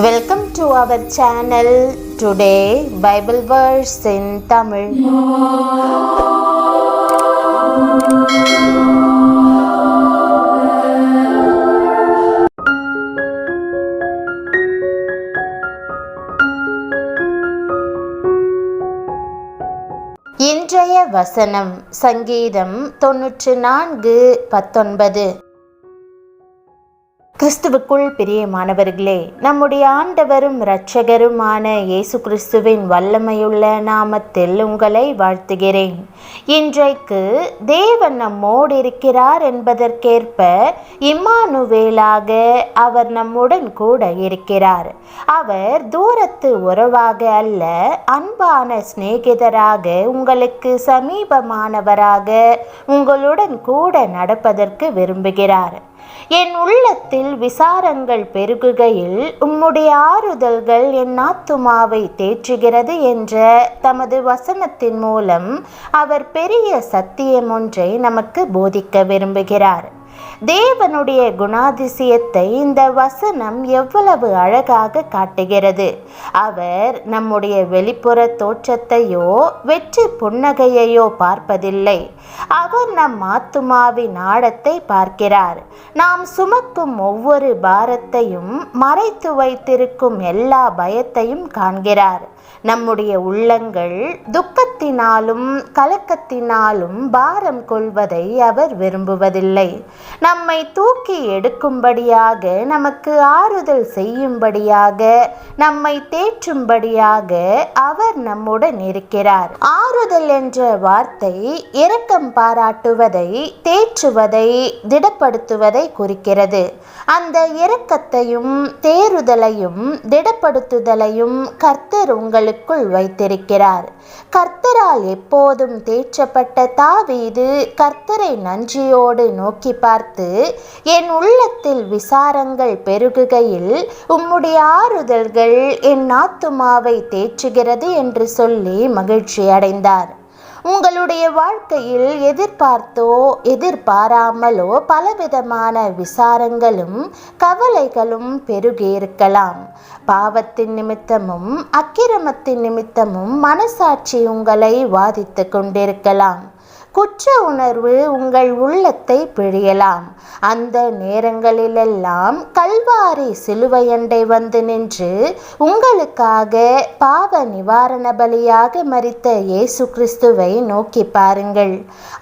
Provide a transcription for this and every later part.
Welcome to our channel. Today Bible verse in Tamil. இன்றைய வசனம் சங்கீதம் 94:19. கிறிஸ்துவுக்குள் பிரியமானவர்களே, நம்முடைய ஆண்டவரும் இரட்சகருமான இயேசு கிறிஸ்துவின் வல்லமையுள்ள நாமத்தில் உங்களை வாழ்த்துகிறேன். இன்றைக்கு தேவன் நம்மோடு இருக்கிறார் என்பதற்கேற்ப இம்மானுவேலாக அவர் நம்முடன் கூட இருக்கிறார். அவர் தூரத்து உறவாக அல்ல, அன்பான சிநேகிதராக, உங்களுக்கு சமீபமானவராக உங்களுடன் கூட நடப்பதற்கு விரும்புகிறார். என் உள்ளத்தில் விசாரங்கள் பெருகுகையில் உம்முடைய ஆறுதல்கள் என் ஆத்துமாவை தேற்றுகிறது என்ற தமது வசனத்தின் மூலம் அவர் பெரிய சத்தியம் ஒன்றை நமக்கு போதிக்க விரும்புகிறார். தேவனுடைய குணாதிசயத்தை இந்த வசனம் எவ்வளவு அழகாக காட்டுகிறது. அவர் நம்முடைய வெளிப்புற தோற்றத்தையோ வெற்றி புன்னகையையோ பார்ப்பதில்லை. அவர் நம் ஆத்துமாவின் ஆழத்தை பார்க்கிறார். நாம் சுமக்கும் ஒவ்வொரு பாரத்தையும், மறைத்து வைத்திருக்கும் எல்லா பயத்தையும் காண்கிறார். நம்முடைய உள்ளங்கள் துக்கத்தினாலும் கலக்கத்தினாலும் பாரம் கொள்வதை அவர் விரும்புவதில்லை. நம்மை தூக்கி எடுக்கும்படியாக, நமக்கு ஆறுதல் செய்யும்படியாக, நம்மை தேற்றும்படியாக அவர் நம்முடன் இருக்கிறார். ஆறுதல் என்ற வார்த்தை இரக்கம் பாராட்டுவதை, தேற்றுவதை, திடப்படுத்துவதை குறிக்கிறது. அந்த இரக்கத்தையும் தேறுதலையும் திடப்படுத்துதலையும் கர்த்தர் உங்களுக்குள் வைத்திருக்கிறார். கர்த்தரால் எப்போதும் தேற்றப்பட்ட தாவீது கர்த்தரை நன்றியோடு நோக்கி பார்த்து, என் உள்ளத்தில் விசாரங்கள் பெருகுகையில் உம்முடைய ஆறுதல்கள் என் ஆத்துமாவை தேற்றுகிறது என்று சொல்லி மகிழ்ச்சி அடைந்தார். உங்களுடைய வாழ்க்கையில் எதிர்பார்த்தோ எதிர்பாராமலோ பலவிதமான விசாரங்களும் கவலைகளும் பெருகியிருக்கலாம். பாவத்தின் நிமித்தமும் அக்கிரமத்தின் நிமித்தமும் மனசாட்சி உங்களை வாதித்து கொண்டிருக்கலாம். குற்ற உணர்வு உங்கள் உள்ளத்தை பிழியலாம். அந்த நேரங்களிலெல்லாம் கல்வாரி சிலுவையண்டை வந்து நின்று உங்களுக்காக பாவ நிவாரண பலியாக மரித்த இயேசு கிறிஸ்துவை நோக்கி பாருங்கள்.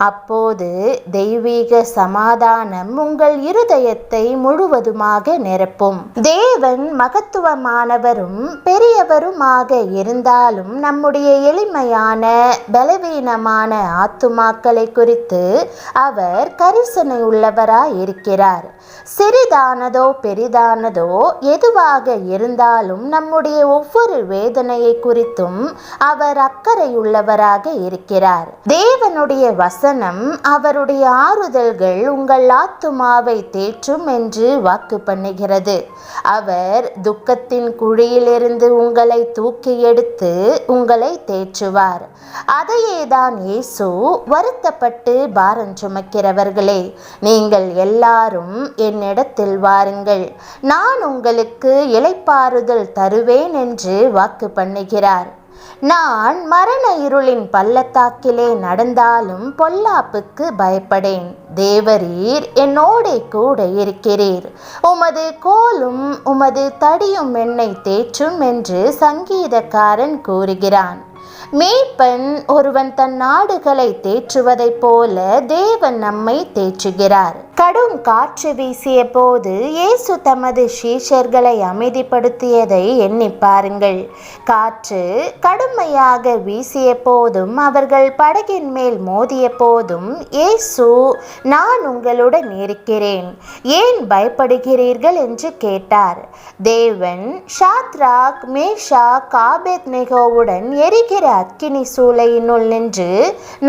அப்போது தெய்வீக சமாதானம் உங்கள் இருதயத்தை முழுவதுமாக நிரப்பும். தேவன் மகத்துவமானவரும் பெரியவருமாக இருந்தாலும் நம்முடைய எளிமையான பலவீனமான ஆத்துமாக்களை குறித்து அவர் கரிசனை உள்ளவராய் இருக்கிறார். சிறிதானதோ பெரிதானதோ எதுவாக இருந்தாலும் நம்முடைய ஒவ்வொரு வேதனையை குறித்தும் அவர் அக்கறையுள்ளவராக இருக்கிறார். தேவனுடைய வசனம், அவருடைய ஆறுதல்கள் உங்கள் ஆத்துமாவை தேற்றும் என்று வாக்கு பண்ணுகிறது. அவர் துக்கத்தின் குழியிலிருந்து உங்களை தூக்கி எடுத்து உங்களை தேற்றுவார். அதையேதான் இயேசு, வருத்தப்பட்டு பாரம் சுமக்கிறவர்களே, நீங்கள் எல்லாரும் என்னிடத்தில் வாருங்கள், நான் உங்களுக்கு இளைப்பாறுதல் தருவேன் என்று வாக்கு பண்ணுகிறார். நான் மரண இருளின் பள்ளத்தாக்கிலே நடந்தாலும் பொல்லாப்புக்கு பயப்படேன். தேவரீர் என்னோடே கூட இருக்கிறீர். உமது கோலும் உமது தடியும் என்னை தேற்றும் என்று சங்கீதக்காரன் கூறுகிறான். மேய்ப்பன் ஒருவன் தன் நாடுகளை தேற்றுவதைப் போல தேவன் நம்மை தேற்றுகிறார். கடும் காற்று வீசிய போது இயேசு தமது சீஷர்களை அமைதிப்படுத்தியதை எண்ணி பாருங்கள். காற்று கடுமையாக வீசிய போதும், அவர்கள் படகின் மேல் மோதிய போதும் இயேசு, நான் உங்களுடன் இருக்கிறேன், ஏன் பயப்படுகிறீர்கள் என்று கேட்டார். தேவன் ஷாத்ராக், மேஷாக், ஆபேத்நேகோவுடன் எரிகிற அக்கினி சூளையினுள் நின்று,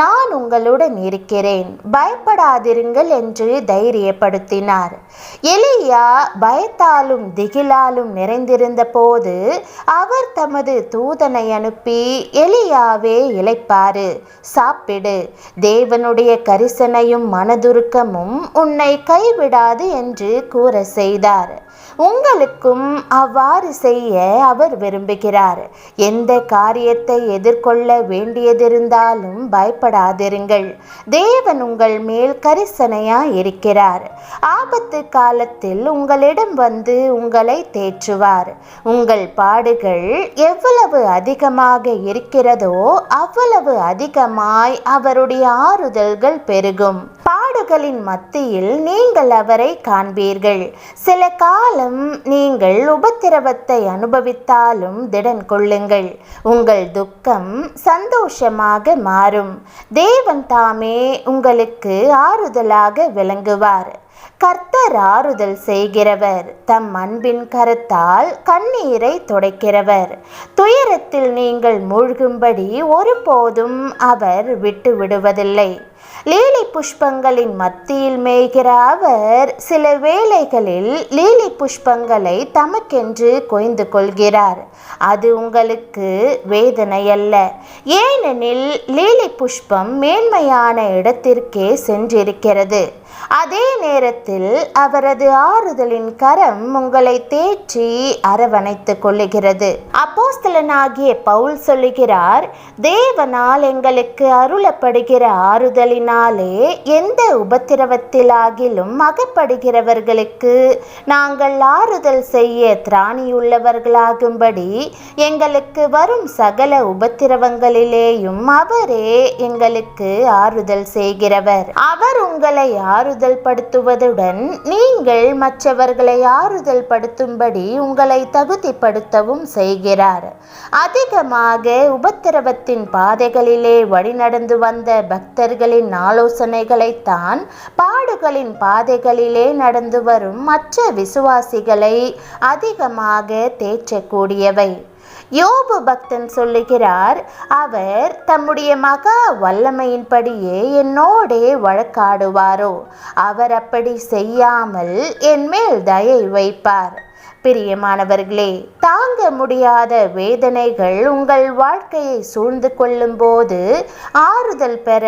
நான் உங்களுடன் இருக்கிறேன், பயப்படாதிருங்கள் என்று தைரியம் தைரியப்படுத்தினார். எலியா பயத்தாலும் திகிலாலும் நிறைந்திருந்த போது அவர் தமது தூதனை அனுப்பி, எலியாவே இளைப்பாறு, சாப்பிடு, தேவனுடைய கரிசனையும் மனதுருக்கமும் உன்னை கைவிடாது என்று கூற செய்தார். உங்களுக்கும் அவ்வாறு செய்ய அவர் விரும்புகிறார். எந்த காரியத்தை எதிர்கொள்ள வேண்டியதிருந்தாலும் பயப்படாதிருங்கள். தேவன் உங்கள் மேல் கரிசனையாய் இருக்கிறார். ஆபத்து காலத்தில் உங்களிடம் வந்து உங்களை தேற்றுவார். உங்கள் பாடுகள் எவ்வளவு அதிகமாக இருக்கிறதோ அவ்வளவு அதிகமாய் அவருடைய ஆறுதல்கள் பெருகும். பாடுகளின் மத்தியில் நீங்கள் அவரை காண்பீர்கள். சில காலம் நீங்கள் உபத்திரவத்தை அனுபவித்தாலும் திடன் கொள்ளுங்கள். உங்கள் துக்கம் சந்தோஷமாக மாறும். தேவன் தாமே உங்களுக்கு ஆறுதலாக விளங்குவார். கர்த்தர் ஆறுதல் செய்கிறவர், தம் அன்பின் கரத்தால் கண்ணீரை துடைக்கிறவர். துயரத்தில் நீங்கள் மூழ்கும்படி ஒருபோதும் அவர் விட்டு விடுவதில்லை. லீலி புஷ்பங்களின் மத்தியில் மேய்கிற அவர் சில வேளைகளில் லீலி புஷ்பங்களை தமக்கென்று கொய்ந்து கொள்கிறார். அது உங்களுக்கு வேதனை அல்ல, ஏனெனில் லீலி புஷ்பம் மேன்மையான இடத்திற்கே சென்றிருக்கிறது. அதே நேரத்தில் அவரது ஆறுதலின் கரம் உங்களை தேற்றி அரவணைத்துக் கொள்ளுகிறது. அப்போஸ்தலனாகிய பவுல் சொல்லுகிறார், தேவனால் எங்களுக்கு அருளப்படுகிற ஆறுதலினாலே எந்த உபத்திரவத்திலாகிலும் அகப்படுகிறவர்களுக்கு நாங்கள் ஆறுதல் செய்ய திராணியுள்ளவர்களாகும்படி எங்களுக்கு வரும் சகல உபத்திரவங்களிலேயும் அவரே எங்களுக்கு ஆறுதல் செய்கிறவர். அவர் உங்களை ஆறுதல் படுத்துவதுடன் நீங்கள் மற்றவர்களை ஆறுதல் படுத்தும்படி உங்களை தகுதிப்படுத்தவும் செய்கிறார். அதிகமாக உபத்திரவத்தின் பாதைகளிலே வழிநடந்து வந்த பக்தர்களின் ஆலோசனைகளைத்தான் பாடுகளின் பாதைகளிலே நடந்து வரும் மற்ற விசுவாசிகளை அதிகமாக தேற்றக்கூடியவை. யோபு பக்தன் சொல்லுகிறார், அவர் தம்முடைய மகா வல்லமையின்படியே என்னோடே வழக்காடுவாரோ, அவர் அப்படி செய்யாமல் என் மேல் தயை வைப்பார். பிரியமானவர்களே, தாங்க முடியாத வேதனைகள் உங்கள் வாழ்க்கையை சூழ்ந்து கொள்ளும் போது ஆறுதல் பெற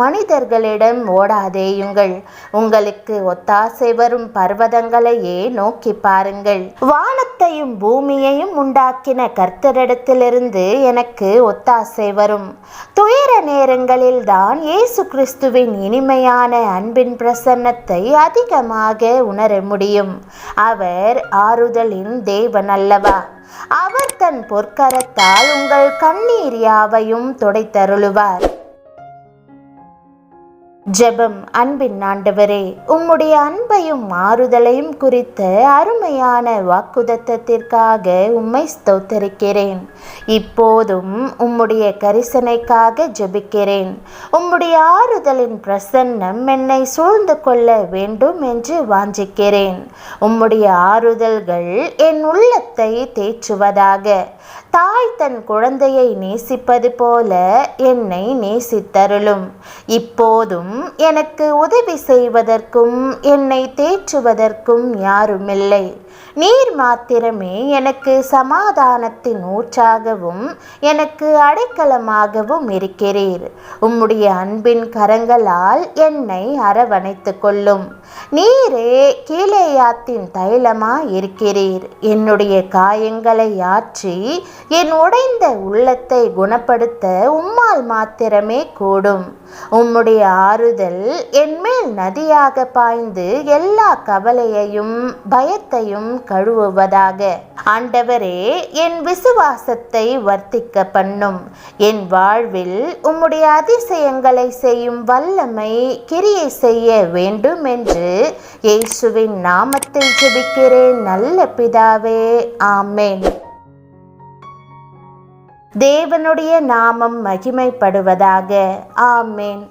மனிதர்களிடம் ஓடாதேயுங்கள். உங்களுக்கு ஒத்தாசை வரும் பர்வதங்களையே நோக்கி பாருங்கள். வானத்தையும் பூமியையும் உண்டாக்கின கர்த்தரிடத்திலிருந்து எனக்கு ஒத்தாசை வரும். துயர நேரங்களில் தான் இயேசு கிறிஸ்துவின் இனிமையான அன்பின் பிரசன்னத்தை அதிகமாக உணர முடியும். அவர் ஆறுதலின் தேவன் அல்லவா? அவர் தன் பொற்கரத்தால் உங்கள் கண்ணீர் யாவையும் துடைத்தருளுவார். ஜெபம். அன்பின் ஆண்டவரே, உம்முடைய அன்பையும் ஆறுதலையும் குறித்த அருமையான வாக்குதத்தத்திற்காக உம்மை ஸ்தோத்தரிக்கிறேன். இப்போதும் உம்முடைய கரிசனைக்காக ஜெபிக்கிறேன். உம்முடைய ஆறுதலின் பிரசன்னம் என்னை சூழ்ந்து கொள்ள வேண்டும் என்று வாஞ்சிக்கிறேன். உம்முடைய ஆறுதல்கள் என் உள்ளத்தை தேற்றுவதாக. தாய் தன் குழந்தையை நேசிப்பது போல என்னை நேசித்தருளும். இப்போதும் எனக்கு உதவி செய்வதற்கும் என்னை தேற்றுவதற்கும் யாருமில்லை. நீர் மாத்திரமே எனக்கு சமாதானத்தின் ஊற்றாகவும் எனக்கு அடைக்கலமாகவும் இருக்கிறீர். உம்முடைய அன்பின் கரங்களால் என்னை அரவணைத்து கொள்ளும். நீரே கீலேயாத்தின் தைலமாய் இருக்கிறீர். என்னுடைய காயங்களை ஆற்றி என் உடைந்த உள்ளத்தை குணப்படுத்த உம்மால் மாத்திரமே கூடும். உம்முடைய ஆறுதல் என்மேல் நதியாக பாய்ந்து எல்லா கவலையையும் பயத்தையும் கழுவுவதாக. ஆண்டவரே, என் விசுவாசத்தை வர்த்திக்க பண்ணும். என் வாழ்வில் உம்முடைய அதிசயங்களை செய்யும் வல்லமை கிரியை செய்ய வேண்டும் என்று இயேசுவின் நாமத்தில் ஜெபிக்கிறேன் நல்ல பிதாவே, ஆமென். தேவனுடைய நாமம் மகிமைப்படுவதாக. ஆமென்.